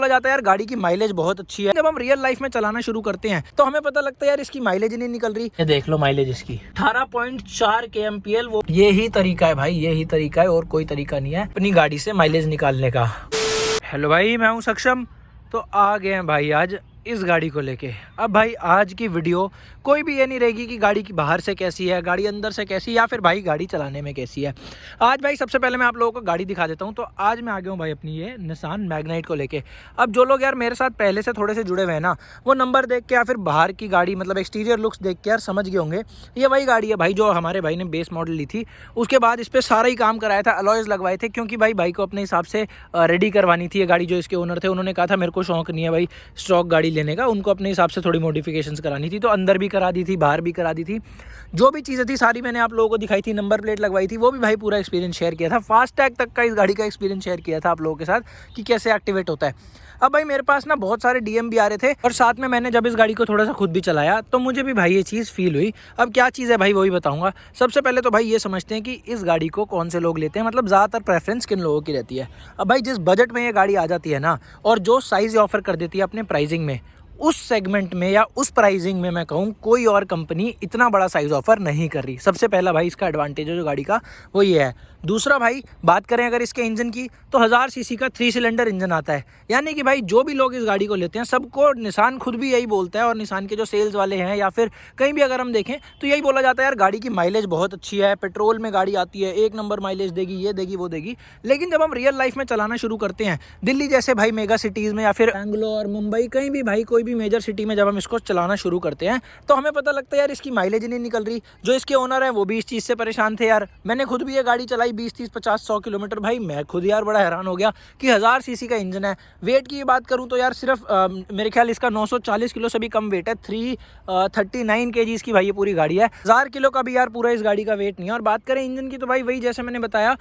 बोला जाता है यार गाड़ी की माइलेज बहुत अच्छी है। जब हम रियल लाइफ में चलाना शुरू करते हैं तो हमें पता लगता है यार इसकी माइलेज ही नहीं निकल रही। ये देख लो माइलेज इसकी 18.4 kmpl। वो यही तरीका है भाई, यही तरीका है और कोई तरीका नहीं है अपनी गाड़ी से माइलेज निकालने का। हेलो भाई, मैं हूँ सक्षम। तो आ गए हैं भाई आज इस गाड़ी को लेके। अब भाई आज की वीडियो कोई भी ये नहीं रहेगी कि गाड़ी की बाहर से कैसी है, गाड़ी अंदर से कैसी, या फिर भाई गाड़ी चलाने में कैसी है। आज भाई सबसे पहले मैं आप लोगों को गाड़ी दिखा देता हूँ। तो आज मैं आ गया हूँ भाई अपनी ये निसान मैग्नाइट को लेके। अब जो लोग यार मेरे साथ पहले से थोड़े से जुड़े हुए हैं ना, वो नंबर देख के या फिर बाहर की गाड़ी मतलब एक्सटीरियर लुक्स देख के यार समझ गए होंगे ये वही गाड़ी है भाई जो हमारे भाई ने बेस मॉडल ली थी। उसके बाद इस पर सारा ही काम कराया था, अलॉयज लगवाए थे, क्योंकि भाई को अपने हिसाब से रेडी करवानी थी ये गाड़ी। जो इसके ओनर थे उन्होंने कहा था मेरे को शौक नहीं है भाई स्टॉक गाड़ी लेने का, उनको अपने हिसाब से थोड़ी मॉडिफिकेशंस करानी थी। तो अंदर भी करा दी थी, बाहर भी करा दी थी, जो भी चीज़ें थी सारी मैंने आप लोगों को दिखाई थी। नंबर प्लेट लगवाई थी, वो भी भाई पूरा एक्सपीरियंस शेयर किया था। फास्ट टैग तक का इस गाड़ी का एक्सपीरियंस शेयर किया था आप लोगों के साथ कि कैसे एक्टिवेट होता है। अब भाई मेरे पास ना बहुत सारे डीएम भी आ रहे थे और साथ में मैंने जब इस गाड़ी को थोड़ा सा खुद भी चलाया तो मुझे भी भाई ये चीज़ फील हुई। अब क्या चीज़ है भाई वही बताऊंगा। सबसे पहले तो भाई ये समझते हैं कि इस गाड़ी को कौन से लोग लेते हैं, मतलब ज़्यादातर प्रेफरेंस किन लोगों की रहती है। अब भाई जिस बजट में ये गाड़ी आ जाती है ना और जो साइज़ ऑफर कर देती है अपने प्राइसिंग में, उस सेगमेंट में या उस प्राइसिंग में मैं कहूँ कोई और कंपनी इतना बड़ा साइज़ ऑफर नहीं कर रही। सबसे पहला भाई इसका एडवांटेज है जो गाड़ी का वो ये है। दूसरा भाई बात करें अगर इसके इंजन की तो 1000 सीसी का 3 सिलेंडर इंजन आता है। यानी कि भाई जो भी लोग इस गाड़ी को लेते हैं सबको निसान खुद भी यही बोलता है, और निसान के जो सेल्स वाले हैं या फिर कहीं भी अगर हम देखें तो यही बोला जाता है यार गाड़ी की माइलेज बहुत अच्छी है, पेट्रोल में गाड़ी आती है, 1 नंबर माइलेज देगी, ये देगी वो देगी। लेकिन जब हम रियल लाइफ में चलाना शुरू करते हैं दिल्ली जैसे भाई मेगा सिटीज़ में या फिर बेंगलोर मुंबई कहीं भी भाई कोई भी मेजर सिटी में जब हम इसको चलाना शुरू करते हैं तो हमें पता लगता है यार इसकी माइलेज नहीं निकल रही। जो इसके ओनर हैं वो भी इस चीज़ से परेशान थे यार। मैंने खुद भी ये गाड़ी चलाई 20, 30, 50, 100 किलोमीटर। भाई मैं खुद यार बड़ा हैरान हो गया कि 1000 सीसी का इंजन है। वेट की बात करूं तो यार सिर्फ मेरे ख्याल इसका 940 किलो से भी कम वेट है। 339 kgs की भाई ये पूरी गाड़ी है। 1000 किलो का भी यार पूरा इस गाड़ी का वेट नहीं है। और बात करें इंजन की तो भाई वही जैसे मैंने बताया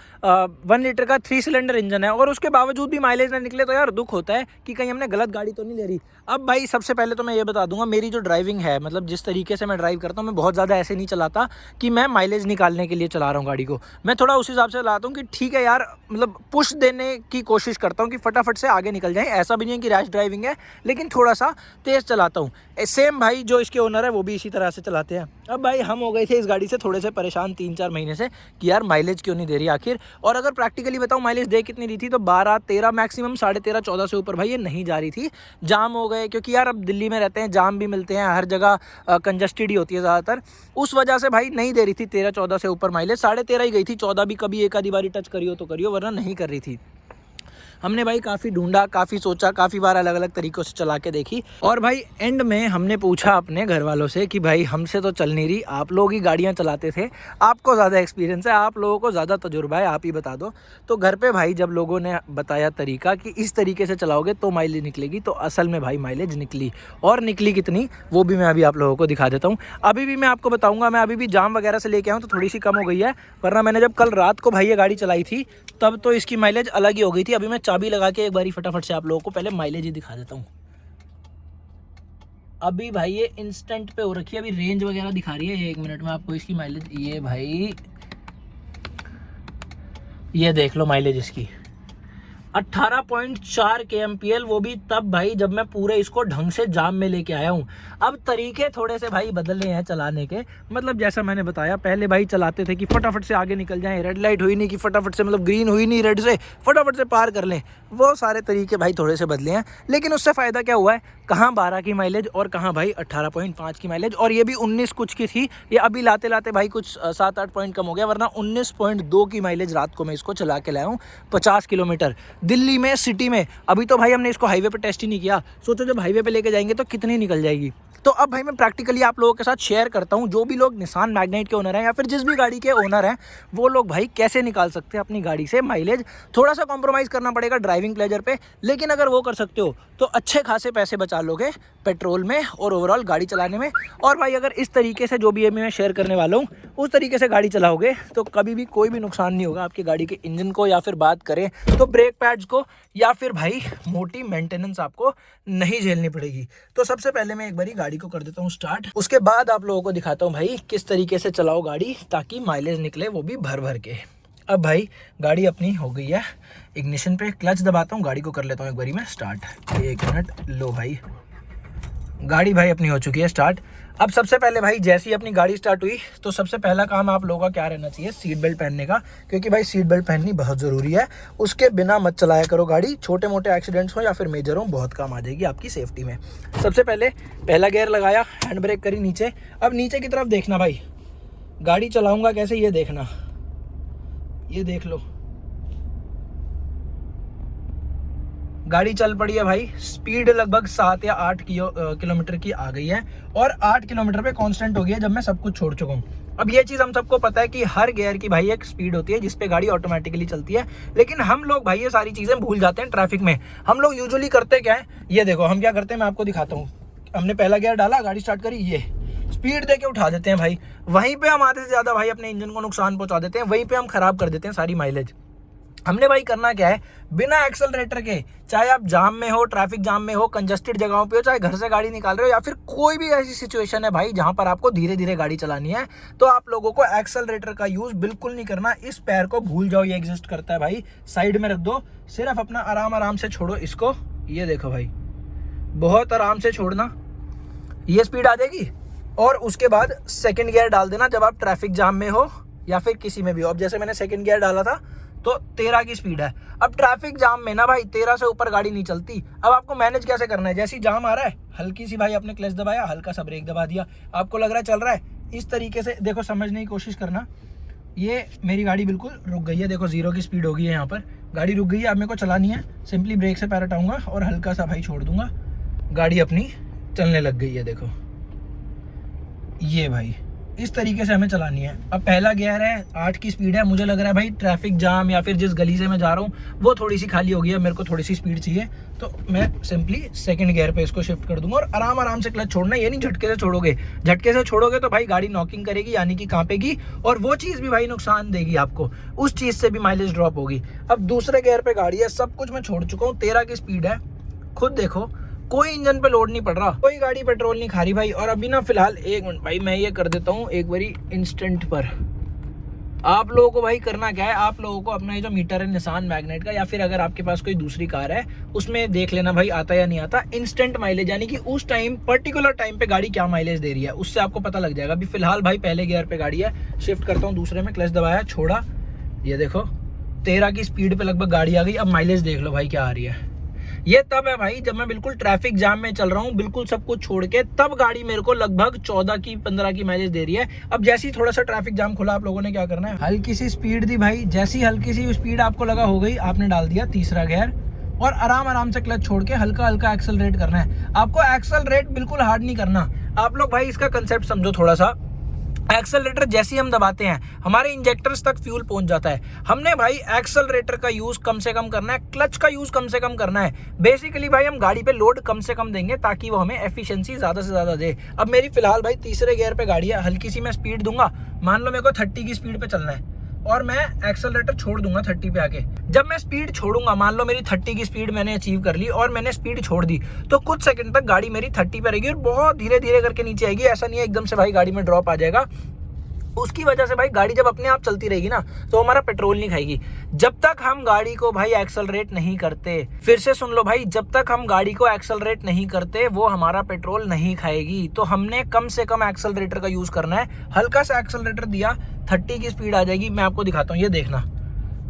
1 लीटर का 3 सिलेंडर इंजन है, और उसके बावजूद भी माइलेज ना निकले तो यार दुख होता है कि कहीं हमने गलत गाड़ी तो नहीं ले रही। अब भाई सबसे पहले तो मैं ये बता दूंगा मेरी जो ड्राइविंग है, मतलब जिस तरीके से मैं ड्राइव करता हूँ, मैं बहुत ज़्यादा ऐसे नहीं चलाता कि मैं माइलेज निकालने के लिए चला रहा हूँ गाड़ी को। मैं थोड़ा उस हिसाब से चलाता हूँ कि ठीक है यार, मतलब पुश देने की कोशिश करता हूँ कि फटाफट से आगे निकल जाए। ऐसा भी नहीं है कि रैश ड्राइविंग है, लेकिन थोड़ा सा तेज़ चलाता हूँ। सेम भाई जो इसके ओनर है वो भी इसी तरह से चलाते हैं। अब भाई हम हो गए थे इस गाड़ी से थोड़े से परेशान 3-4 महीने से कि यार माइलेज क्यों नहीं दे रही आखिर। और अगर प्रैक्टिकली बताऊँ माइलेज दे कितनी रही थी तो 12-13 मैक्सिमम, 13.5-14 से ऊपर भाई ये नहीं जा रही थी। जाम हो गए, क्योंकि यार अब दिल्ली में रहते हैं, जाम भी मिलते हैं हर जगह, कंजस्टेड ही होती है ज़्यादातर। उस वजह से भाई नहीं दे रही थी 13-14 से ऊपर माइलेज। 13.5 ही गई थी, 14 भी कभी एक आधी बारी टच करियो तो करियो, वरना नहीं कर रही थी। हमने भाई काफ़ी ढूंढा, काफ़ी सोचा, काफ़ी बार अलग अलग तरीक़ों से चला के देखी। और भाई एंड में हमने पूछा अपने घर वालों से कि भाई हमसे तो चल नहीं रही, आप लोग ही गाड़ियाँ चलाते थे, आपको ज़्यादा एक्सपीरियंस है, आप लोगों को ज़्यादा तजुर्बा है, आप ही बता दो। तो घर पे भाई जब लोगों ने बताया तरीका कि इस तरीके से चलाओगे तो माइलेज निकलेगी, तो असल में भाई माइलेज निकली। और निकली कितनी वो भी मैं अभी आप लोगों को दिखा देता हूँ। अभी भी मैं आपको बताऊँगा, मैं अभी भी जाम वगैरह से लेके आऊँ तो थोड़ी सी कम हो गई है, वरना मैंने जब कल रात को भाई ये गाड़ी चलाई थी तब तो इसकी माइलेज अलग ही हो गई थी। अभी मैं चाबी लगा के एक बारी फटाफट से आप लोगों को पहले माइलेज ही दिखा देता हूँ। अभी भाई ये इंस्टेंट पे हो रखी है, अभी रेंज वगैरह दिखा रही है। 1 मिनट में आपको इसकी माइलेज, ये भाई ये देख लो माइलेज इसकी 18.4 kmpl, वो भी तब भाई जब मैं पूरे इसको ढंग से जाम में लेके आया हूँ। अब तरीके थोड़े से भाई बदले हैं चलाने के, मतलब जैसा मैंने बताया पहले भाई चलाते थे कि फटाफट से आगे निकल जाएं, रेड लाइट हुई नहीं कि फटाफट से, मतलब ग्रीन हुई नहीं रेड से फटाफट से पार कर लें। वो सारे तरीके भाई थोड़े से बदले हैं, लेकिन उससे फ़ायदा क्या हुआ है, कहाँ 12 की माइलेज और कहाँ भाई 18.5 की माइलेज, और ये भी 19 कुछ की थी। ये अभी लाते लाते भाई कुछ 7-8 पॉइंट कम हो गया, वरना 19.2 की माइलेज रात को मैं इसको चला के लाया हूँ 50 किलोमीटर दिल्ली में, सिटी में। अभी तो भाई हमने इसको हाईवे पे टेस्ट ही नहीं किया, सोचो जब हाईवे पे लेके जाएंगे तो कितनी निकल जाएगी। तो अब भाई मैं प्रैक्टिकली आप लोगों के साथ शेयर करता हूँ, जो भी लोग निसान मैग्नाइट के ओनर हैं या फिर जिस भी गाड़ी के ओनर हैं वो लोग भाई कैसे निकाल सकते हैं अपनी गाड़ी से माइलेज। थोड़ा सा कॉम्प्रोमाइज़ करना पड़ेगा ड्राइविंग प्लेजर पे, लेकिन अगर वो कर सकते हो तो अच्छे खासे पैसे बचा लोगे पेट्रोल में और ओवरऑल गाड़ी चलाने में। और भाई अगर इस तरीके से जो भी ये मैं शेयर करने वाला हूँ उस तरीके से गाड़ी चलाओगे तो कभी भी कोई भी नुकसान नहीं होगा आपकी गाड़ी के इंजन को, या फिर बात करें तो ब्रेक पैड्स को, या फिर भाई मोटी मेंटेनेंस आपको नहीं झेलनी पड़ेगी। तो सबसे पहले मैं एक बारी गाड़ी को कर देता हूँ स्टार्ट, उसके बाद आप लोगों को दिखाता हूँ भाई किस तरीके से चलाओ गाड़ी ताकि माइलेज निकले वो भी भर भर के। अब भाई गाड़ी अपनी हो गई है इग्निशन पे, क्लच दबाता हूँ, गाड़ी को कर लेता हूँ एक बारी में स्टार्ट। 1 मिनट, लो भाई गाड़ी भाई अपनी हो चुकी है स्टार्ट। अब सबसे पहले भाई जैसी अपनी गाड़ी स्टार्ट हुई तो सबसे पहला काम आप लोगों का क्या रहना चाहिए, सीट बेल्ट पहनने का, क्योंकि भाई सीट बेल्ट पहननी बहुत ज़रूरी है। उसके बिना मत चलाया करो गाड़ी, छोटे मोटे एक्सीडेंट्स हो या फिर मेजर हो, बहुत काम आ जाएगी आपकी सेफ्टी में। सबसे पहले पहला गियर लगाया, हैंड ब्रेक करी नीचे। अब नीचे की तरफ देखना भाई, गाड़ी चलाऊँगा कैसे ये देखना, ये देख लो गाड़ी चल पड़ी है भाई। स्पीड लगभग 7 या 8 किलोमीटर की आ गई है और 8 किलोमीटर पे कांस्टेंट हो गई है जब मैं सब कुछ छोड़ चुका हूँ। अब ये चीज़ हम सबको पता है कि हर गियर की भाई एक स्पीड होती है जिसपे गाड़ी ऑटोमेटिकली चलती है, लेकिन हम लोग भाई ये सारी चीज़ें भूल जाते हैं ट्रैफिक में। हम लोग यूजुअली करते क्या है, ये देखो हम क्या करते हैं, मैं आपको दिखाता हूँ। हमने पहला गियर डाला, गाड़ी स्टार्ट करी, ये स्पीड दे के उठा देते हैं भाई। वहीं पर हम आधे से ज़्यादा भाई अपने इंजन को नुकसान पहुँचा देते हैं, वहीं पर हम खराब कर देते हैं सारी माइलेज। हमने भाई करना क्या है, बिना एक्सेलरेटर के, चाहे आप जाम में हो, ट्रैफिक जाम में हो, कंजस्टेड जगहों पे हो, चाहे घर से गाड़ी निकाल रहे हो या फिर कोई भी ऐसी सिचुएशन है भाई जहां पर आपको धीरे धीरे गाड़ी चलानी है, तो आप लोगों को एक्सेलरेटर का यूज बिल्कुल नहीं करना। इस पैर को भूल जाओ, ये एग्जिस्ट करता है भाई, साइड में रख दो, सिर्फ अपना आराम से छोड़ो इसको। ये देखो भाई, बहुत आराम से छोड़ना, ये स्पीड आ जाएगी। और उसके बाद सेकेंड गियर डाल देना जब आप ट्रैफिक जाम में हो या फिर किसी में भी हो। अब जैसे मैंने सेकेंड गियर डाला था तो 13 की स्पीड है। अब ट्रैफिक जाम में ना भाई 13 से ऊपर गाड़ी नहीं चलती। अब आपको मैनेज कैसे करना है, जैसे ही जाम आ रहा है हल्की सी भाई आपने क्लच दबाया, हल्का सा ब्रेक दबा दिया, आपको लग रहा है चल रहा है, इस तरीके से देखो समझने की कोशिश करना। ये मेरी गाड़ी बिल्कुल रुक गई है, देखो 0 की स्पीड हो गई है, यहाँ पर गाड़ी रुक गई है। अब मेरे को चलानी है, सिंपली ब्रेक से पैर हटाऊंगा और हल्का सा भाई छोड़ दूंगा, गाड़ी अपनी चलने लग गई है। देखो ये भाई इस तरीके से हमें चलानी है। अब पहला गियर है, 8 की स्पीड है, मुझे लग रहा है भाई ट्रैफिक जाम या फिर जिस गली से मैं जा रहा हूँ वो थोड़ी सी खाली हो गई है, मेरे को थोड़ी सी स्पीड चाहिए, तो मैं सिंपली सेकंड गियर पे इसको शिफ्ट कर दूंगा और आराम से क्लच छोड़ना है। ये नहीं झटके से छोड़ोगे, झटके से छोड़ोगे तो भाई गाड़ी नॉकिंग करेगी, यानी कि कांपेगी, और वो चीज़ भी भाई नुकसान देगी आपको, उस चीज़ से भी माइलेज ड्रॉप होगी। अब दूसरे गियर पे गाड़ी है, सब कुछ मैं छोड़ चुका हूँ, 13 की स्पीड है, खुद देखो कोई इंजन पे लोड नहीं पड़ रहा, कोई गाड़ी पेट्रोल नहीं खा रही भाई। और अभी ना फिलहाल 1 मिनट भाई मैं ये कर देता हूँ एक बारी इंस्टेंट पर। आप लोगों को भाई करना क्या है, आप लोगों को अपना ये जो मीटर है निसान मैग्नेट का, या फिर अगर आपके पास कोई दूसरी कार है उसमें देख लेना भाई आता या नहीं आता इंस्टेंट माइलेज, यानी कि उस टाइम पर्टिकुलर टाइम पे गाड़ी क्या माइलेज दे रही है, उससे आपको पता लग जाएगा। अभी फिलहाल भाई पहले गियर पे गाड़ी है, शिफ्ट करता हूँ दूसरे में, क्लच दबाया, छोड़ा, ये देखो 13 की स्पीड पे लगभग गाड़ी आ गई। अब माइलेज देख लो भाई क्या आ रही है। ये तब है भाई जब मैं बिल्कुल ट्रैफिक जाम में चल रहा हूँ, बिल्कुल सब कुछ छोड़ के, तब गाड़ी मेरे को लगभग 14 की 15 की माइलेज दे रही है। अब जैसे ही थोड़ा सा ट्रैफिक जाम खुला, आप लोगों ने क्या करना है, हल्की सी स्पीड दी भाई, जैसी हल्की सी स्पीड आपको लगा हो गई, आपने डाल दिया तीसरा गियर और आराम से क्लच छोड़ के हल्का एक्सेलरेट करना है। आपको एक्सेलरेट बिल्कुल हार्ड नहीं करना। आप लोग भाई इसका कंसेप्ट समझो थोड़ा सा, एक्सेलरेटर जैसे ही हम दबाते हैं हमारे इंजेक्टर्स तक फ्यूल पहुंच जाता है। हमने भाई एक्सेलरेटर का यूज कम से कम करना है, क्लच का यूज कम से कम करना है। बेसिकली भाई हम गाड़ी पे लोड कम से कम देंगे ताकि वो हमें एफिशिएंसी ज्यादा से ज्यादा दे। अब मेरी फिलहाल भाई तीसरे गियर पे गाड़ी है, हल्की सी मैं स्पीड दूंगा, मान लो मेरे को 30 की स्पीड पे चलना है और मैं एक्सेलरेटर छोड़ दूंगा 30 पे आके। जब मैं स्पीड छोड़ूंगा, मान लो मेरी 30 की स्पीड मैंने अचीव कर ली और मैंने स्पीड छोड़ दी, तो कुछ सेकंड तक गाड़ी मेरी 30 पे रहेगी और बहुत धीरे धीरे करके नीचे आएगी। ऐसा नहीं है एकदम से भाई गाड़ी में ड्रॉप आ जाएगा। उसकी वजह से भाई गाड़ी जब अपने आप चलती रहेगी ना तो हमारा पेट्रोल नहीं खाएगी। जब तक हम गाड़ी को भाई एक्सेलरेट नहीं करते, फिर से सुन लो भाई, जब तक हम गाड़ी को एक्सेलरेट नहीं करते वो हमारा पेट्रोल नहीं खाएगी। तो हमने कम से कम एक्सेलरेटर का यूज करना है। हल्का सा एक्सेलरेटर दिया, 30 की स्पीड आ जाएगी। मैं आपको दिखाता हूँ, ये देखना,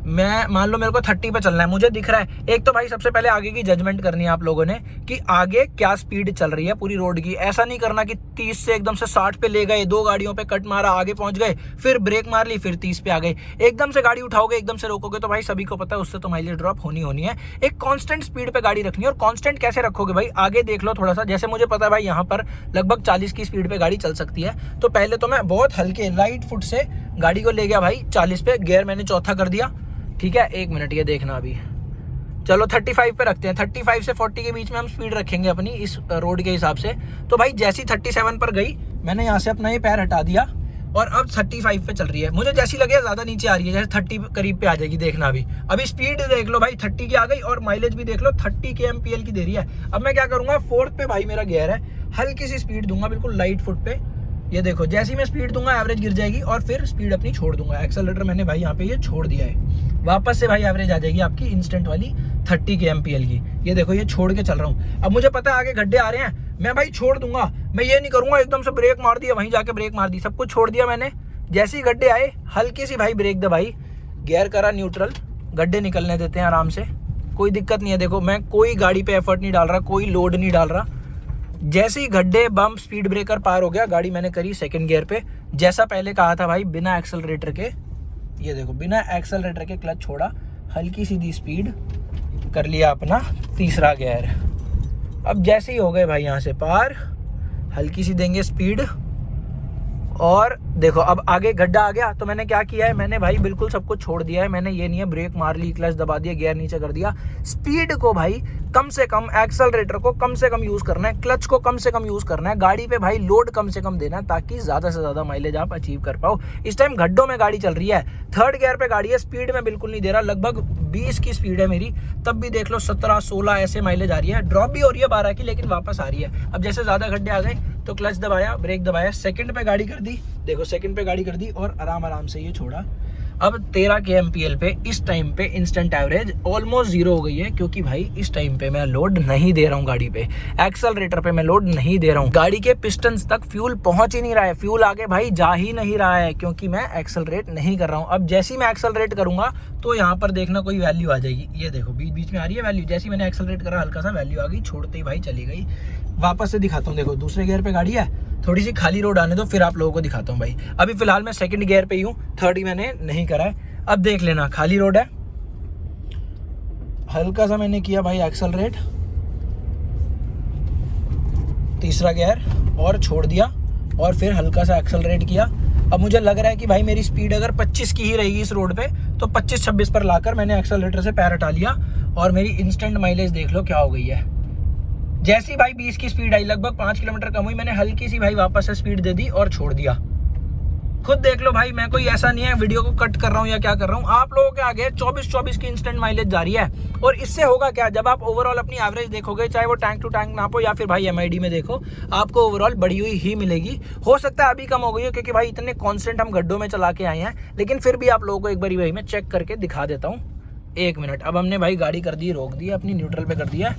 मैं मान लो मेरे को 30 पे चलना है, मुझे दिख रहा है। एक तो भाई सबसे पहले आगे की जजमेंट करनी है आप लोगों ने कि आगे क्या स्पीड चल रही है पूरी रोड की। ऐसा नहीं करना कि 30 से एकदम से 60 पे ले गए, 2 गाड़ियों पे कट मारा, आगे पहुंच गए, फिर ब्रेक मार ली, फिर 30 पे आ गए। एकदम से गाड़ी उठाओगे, एकदम से रोकोगे तो भाई सभी को पता है उससे तो माइलेज ड्रॉप होनी है। एक कांस्टेंट स्पीड पे गाड़ी रखनी है। और कांस्टेंट कैसे रखोगे भाई, आगे देख लो थोड़ा सा, जैसे मुझे पता है भाई यहाँ पर लगभग 40 की स्पीड पे गाड़ी चल सकती है। तो पहले तो मैं बहुत हल्के लाइट फुट से गाड़ी को ले गया भाई 40 पे, गियर मैंने चौथा कर दिया, ठीक है। 1 मिनट, ये देखना, अभी चलो 35 पे रखते हैं। 35 से 40 के बीच में हम स्पीड रखेंगे अपनी इस रोड के हिसाब से। तो भाई जैसी 37 पर गई, मैंने यहाँ से अपना ये पैर हटा दिया और अब 35 पे चल रही है। मुझे जैसी लगे ज्यादा नीचे आ रही है, जैसे 30 करीब पे आ जाएगी, देखना अभी स्पीड देख लो भाई 30 की आ गई और माइलेज भी देख लो 30 kmpl की दे रही है। अब मैं क्या करूंगा, 4th पे भाई मेरा गियर है, हल्की सी स्पीड दूंगा बिल्कुल लाइट फुट पे, ये देखो जैसे ही मैं स्पीड दूंगा एवरेज गिर जाएगी और फिर स्पीड अपनी छोड़ दूंगा। एक्सेलरेटर मैंने भाई यहाँ पे ये छोड़ दिया है, वापस से भाई एवरेज आ जाएगी आपकी इंस्टेंट वाली 30 kmpl की। ये देखो ये छोड़ के चल रहा हूँ। अब मुझे पता है आगे गड्ढे आ रहे हैं, मैं भाई छोड़ दूंगा, मैं ये नहीं करूंगा एकदम से ब्रेक मार दिया वहीं जाके ब्रेक मार दी, सब कुछ छोड़ दिया मैंने। जैसे ही गड्ढे आए हल्की सी भाई ब्रेक दबाई, गियर करा न्यूट्रल, गड्ढे निकलने देते हैं आराम से, कोई दिक्कत नहीं है। देखो मैं कोई गाड़ी पे एफर्ट नहीं डाल रहा, कोई लोड नहीं डाल रहा। जैसे ही गड्ढे बम्प स्पीड ब्रेकर पार हो गया, गाड़ी मैंने करी सेकंड गियर पे, जैसा पहले कहा था भाई बिना एक्सेलरेटर के। ये देखो बिना एक्सेलरेटर के क्लच छोड़ा, हल्की सीधी स्पीड, कर लिया अपना तीसरा गियर। अब जैसे ही हो गए भाई यहाँ से पार, हल्की सी देंगे स्पीड और देखो अब आगे गड्ढा आ गया। तो मैंने क्या किया है, मैंने भाई बिल्कुल सब कुछ छोड़ दिया है। मैंने ये नहीं है ब्रेक मार ली, क्लच दबा दिया, गियर नीचे कर दिया। स्पीड को भाई कम से कम, एक्सेलरेटर को कम से कम यूज करना है, क्लच को कम से कम यूज करना है, गाड़ी पे भाई लोड कम से कम देना है ताकि ज्यादा से ज्यादा माइलेज आप अचीव कर पाओ। इस टाइम गड्ढों में गाड़ी चल रही है, थर्ड गियर पे गाड़ी है, स्पीड में बिल्कुल नहीं दे रहा, लगभग 20 की स्पीड है मेरी, तब भी देख लो 17-16 ऐसे माइलेज आ रही है। ड्रॉप भी हो रही है 12 की, लेकिन वापस आ रही है। अब जैसे ज्यादा गड्ढे आ गए तो क्लच दबाया, ब्रेक दबाया, सेकंड पे गाड़ी कर दी, देखो सेकंड पे गाड़ी कर दी और आराम से ये छोड़ा। अब 13 kmpl पे इस टाइम पे इंस्टेंट एवरेज ऑलमोस्ट 0 हो गई है, क्योंकि भाई इस टाइम पे मैं लोड नहीं दे रहा हूँ गाड़ी पे, एक्सेलरेटर पे मैं लोड नहीं दे रहा हूँ। गाड़ी के पिस्टन्स तक फ्यूल पहुंच ही नहीं रहा है, फ्यूल आगे भाई जा ही नहीं रहा है, क्योंकि मैं एक्सेलरेट नहीं कर रहा हूँ। अब जैसे ही मैं एक्सेलरेट करूंगा तो यहाँ पर देखना कोई वैल्यू आ जाएगी, ये देखो बीच बीच में आ रही है वैल्यू। जैसे ही मैंने एक्सेलरेट करा हल्का सा वैल्यू आ गई, छोड़ते ही भाई चली गई। वापस से दिखाता हूँ, देखो दूसरे गियर पे गाड़ी है, थोड़ी सी खाली रोड आने दो फिर आप लोगों को दिखाता हूँ भाई। अभी फिलहाल मैं सेकंड गियर पे ही हूँ, थर्ड ही मैंने नहीं करा है। अब देख लेना खाली रोड है, हल्का सा मैंने किया भाई एक्सेलरेट, तीसरा गियर और छोड़ दिया और फिर हल्का सा एक्सेलरेट किया। अब मुझे लग रहा है कि भाई मेरी स्पीड अगर 25 की ही रहेगी इस रोड पे, तो 25-26 पर लाकर मैंने एक्सेलरेटर से पैर हटा लिया और मेरी इंस्टेंट माइलेज देख लो क्या हो गई है। जैसी भाई 20 की स्पीड आई, लगभग 5 किलोमीटर कम हुई, मैंने हल्की सी भाई वापस से स्पीड दे दी और छोड़ दिया। खुद देख लो भाई, मैं कोई ऐसा नहीं है वीडियो को कट कर रहा हूँ या क्या कर रहा हूँ, आप लोगों के आगे 24-24 की इंस्टेंट माइलेज जा रही है। और इससे होगा क्या, जब आप ओवरऑल अपनी एवरेज देखोगे, चाहे वो टैंक टू टैंक नापो या फिर भाई एमआईडी में देखो, आपको ओवरऑल बढ़ी हुई ही मिलेगी। हो सकता है अभी कम हो गई हो, क्योंकि भाई इतने कॉन्स्टेंट हम गड्ढों में चला के आए हैं, लेकिन फिर भी आप लोगों को एक बार वही मैं चेक करके दिखा देता हूँ। 1 मिनट। अब हमने भाई गाड़ी कर दी, रोक दी, अपनी न्यूट्रल पे कर दिया।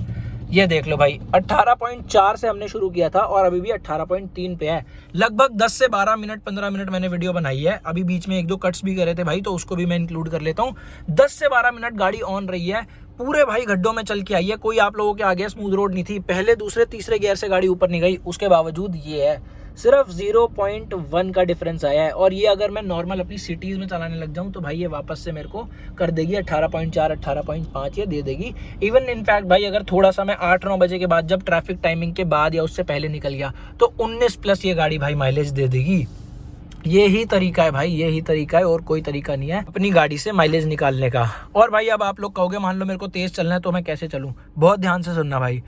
ये देख लो भाई 18.4 से हमने शुरू किया था और अभी भी 18.3 पे है। लगभग 10 से 12 मिनट 15 मिनट मैंने वीडियो बनाई है। अभी बीच में 1-2 कट्स भी करे थे भाई, तो उसको भी मैं इंक्लूड कर लेता हूँ। 10 से 12 मिनट गाड़ी ऑन रही है, पूरे भाई गड्ढों में चल के आई है। कोई आप लोगों के आगे स्मूथ रोड नहीं थी, पहले दूसरे तीसरे गियर से गाड़ी ऊपर नहीं गई, उसके बावजूद ये है सिर्फ 0.1 का डिफरेंस आया है। और ये अगर मैं नॉर्मल अपनी सिटीज में चलाने लग जाऊं तो भाई ये वापस से मेरे को कर देगी 18.4 18.5 ये दे देगी। इवन इनफैक्ट भाई अगर थोड़ा सा मैं 8-9 बजे के बाद, जब ट्रैफिक टाइमिंग के बाद या उससे पहले निकल गया, तो 19+ ये गाड़ी भाई माइलेज दे देगी। ये ही तरीका है भाई, ये ही तरीका है, और कोई तरीका नहीं है अपनी गाड़ी से माइलेज निकालने का। और भाई अब आप लोग कहोगे मान लो मेरे को तेज चलना है तो मैं कैसे चलूं, बहुत ध्यान से सुनना भाई।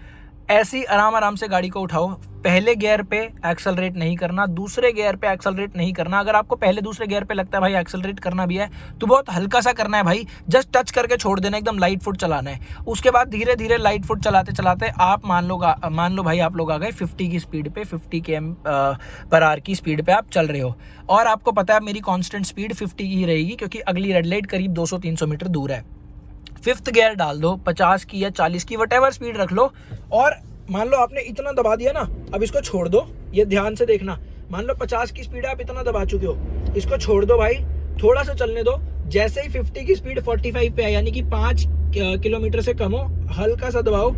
ऐसी आराम से गाड़ी को उठाओ, पहले गियर पे एक्सेलरेट नहीं करना, दूसरे गियर पे एक्सेलरेट नहीं करना। अगर आपको पहले दूसरे गियर पे लगता है भाई एक्सेलरेट करना भी है, तो बहुत हल्का सा करना है भाई, जस्ट टच करके छोड़ देना, एकदम लाइट फुट चलाना है। उसके बाद धीरे धीरे लाइट फुट चलाते चलाते आप मान लो भाई आप लोग आ गए 50 की स्पीड पे, 50 km/h की स्पीड पे आप चल रहे हो, और आपको पता है मेरी कॉन्स्टेंट स्पीड 50 की ही रहेगी, क्योंकि अगली रेड लाइट करीब 200-300 मीटर दूर है। 5th गियर डाल दो, 50 की या 40 की, वट एवर स्पीड रख लो, और मान लो आपने इतना दबा दिया ना, अब इसको छोड़ दो। ये ध्यान से देखना, मान लो 50 की स्पीड है, आप इतना दबा चुके हो, इसको छोड़ दो भाई, थोड़ा सा चलने दो। जैसे ही 50 की स्पीड 45 पे है, यानी कि 5 किलोमीटर से कम हो, हल्का सा दबाओ,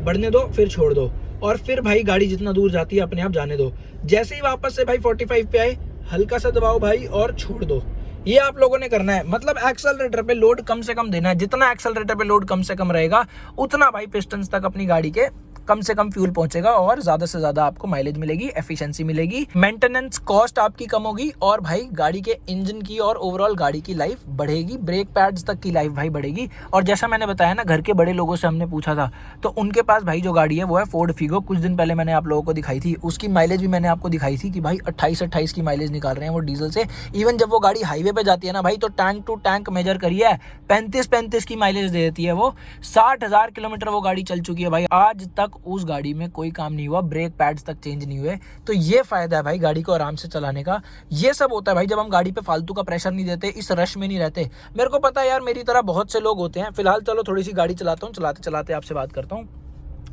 बढ़ने दो, फिर छोड़ दो, और फिर भाई गाड़ी जितना दूर जाती है अपने आप जाने दो। जैसे ही वापस से भाई 45 पे आए, हल्का सा दबाओ भाई और छोड़ दो। ये आप लोगों ने करना है, मतलब एक्सेलरेटर पे लोड कम से कम देना है। जितना एक्सेलरेटर पे लोड कम से कम रहेगा, उतना भाई पिस्टन्स तक अपनी गाड़ी के कम से कम फ्यूल पहुंचेगा और ज्यादा से ज्यादा आपको माइलेज मिलेगी, एफिशिएंसी मिलेगी, मेंटेनेंस कॉस्ट आपकी कम होगी, और भाई गाड़ी के इंजन की और ओवरऑल गाड़ी की लाइफ बढ़ेगी, ब्रेक पैड्स तक की लाइफ भाई बढ़ेगी। और जैसा मैंने बताया ना, घर के बड़े लोगों से हमने पूछा था, तो उनके पास भाई जो गाड़ी है वो है फोर्ड फिगो। कुछ दिन पहले मैंने आप लोगों को दिखाई थी, उसकी माइलेज भी मैंने आपको दिखाई थी कि भाई 28 की माइलेज निकाल रहे हैं वो डीजल से। इवन जब वो गाड़ी हाईवे पे जाती है ना भाई, तो टैंक टू टैंक मेजर करिए 35 की माइलेज दे देती है वो। 60,000 किलोमीटर वो गाड़ी चल चुकी है भाई, आज तक उस गाड़ी में कोई काम नहीं हुआ, ब्रेक पैड्स तक चेंज नहीं हुए। तो ये फायदा है भाई गाड़ी को आराम से चलाने का। ये सब होता है भाई जब हम गाड़ी पे फालतू का प्रेशर नहीं देते, इस रश में नहीं रहते। मेरे को पता है यार, मेरी तरह बहुत से लोग होते हैं। फिलहाल चलो थोड़ी सी गाड़ी चलाता हूँ, चलाते चलाते आपसे बात करता हूँ।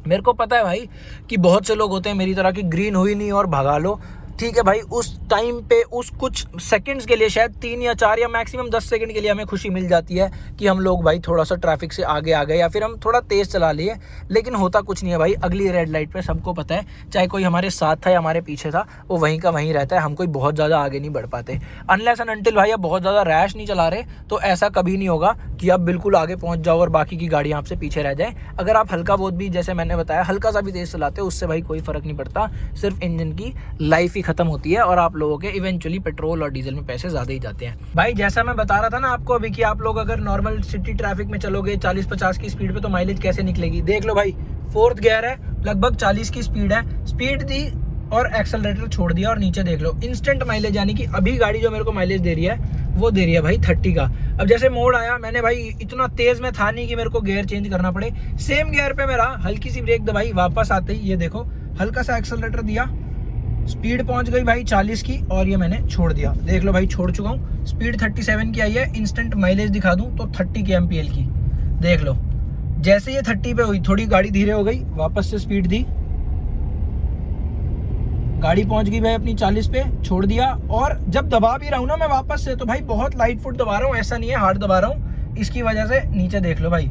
मेरे को पता है भाई कि बहुत से लोग होते हैं मेरी तरह की, ग्रीन हुई नहीं और भगा लो। ठीक है भाई, उस टाइम पे उस कुछ सेकंड्स के लिए, शायद 3 या 4 या मैक्सिमम 10 सेकंड के लिए हमें खुशी मिल जाती है कि हम लोग भाई थोड़ा सा ट्रैफिक से आगे आ गए या फिर हम थोड़ा तेज़ चला लिए। लेकिन होता कुछ नहीं है भाई, अगली रेड लाइट पे सबको पता है, चाहे कोई हमारे साथ था या हमारे पीछे था, वो वहीं का वहीं रहता है। हम कोई बहुत ज़्यादा आगे नहीं बढ़ पाते अनलेस एंड अनटिल भाई आप बहुत ज़्यादा रैश नहीं चला रहे। तो ऐसा कभी नहीं होगा कि आप बिल्कुल आगे पहुँच जाओ और बाकी की गाड़ियाँ आपसे पीछे रह जाए। अगर आप हल्का बहुत भी, जैसे मैंने बताया, हल्का सा भी तेज़ चलाते हो, उससे भाई कोई फ़र्क नहीं पड़ता। सिर्फ इंजन की लाइफ ही ख़त्म होती है और आप लोगों के इवेंचुअली पेट्रोल और डीजल में पैसे ज्यादा ही जाते हैं। भाई जैसा मैं बता रहा था ना आपको अभी कि आप लोग अगर नॉर्मल सिटी ट्रैफिक में चलोगे 40-50 की स्पीड पे तो माइलेज कैसे निकलेगी। देख लो भाई, 4th गियर है, लगभग 40 की स्पीड है, स्पीड दी और एक्सेलरेटर छोड़ दिया और नीचे देख लो इंस्टेंट माइलेज। यानी कि अभी गाड़ी जो मेरे को माइलेज दे रही है वो दे रही है भाई 30 का। अब जैसे मोड़ आया, मैंने भाई इतना तेज में था नहीं कि मेरे को गियर चेंज करना पड़े। सेम गियर पे मेरा हल्की सी ब्रेक दबाई, वापस आते ही ये देखो हल्का सा एक्सेलरेटर दिया, स्पीड पहुंच गई भाई 40 की और ये मैंने छोड़ दिया। देख लो भाई, छोड़ चुका हूँ। स्पीड 37 की आई है, इंस्टेंट माइलेज दिखा दूं तो 30 kmpl की। देख लो, जैसे ये 30 पे हुई, थोड़ी गाड़ी धीरे हो गई, वापस से स्पीड दी, गाड़ी पहुंच गई भाई अपनी 40 पे, छोड़ दिया। और जब दबा भी रहा हूँ ना मैं वापस से, तो भाई बहुत लाइट फुट दबा रहा हूँ, ऐसा नहीं है हार्ड दबा रहा हूँ। इसकी वजह से नीचे देख लो भाई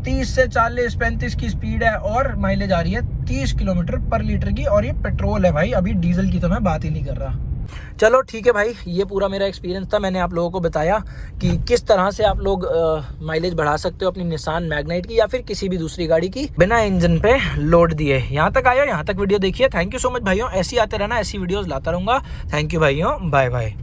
30 से 40-35 की स्पीड है और माइलेज आ रही है 30 किलोमीटर पर लीटर की। और ये पेट्रोल है भाई, अभी डीजल की तो मैं बात ही नहीं कर रहा। चलो ठीक है भाई, ये पूरा मेरा एक्सपीरियंस था। मैंने आप लोगों को बताया कि किस तरह से आप लोग माइलेज बढ़ा सकते हो अपनी निसान मैग्नाइट की या फिर किसी भी दूसरी गाड़ी की बिना इंजन पे लोड दिए। यहाँ तक आया, यहाँ तक वीडियो देखिए। थैंक यू सो मच भाइयों, ऐसी आते रहना, ऐसी वीडियोस लाता रहूंगा। थैंक यू भाइयों, बाय बाय।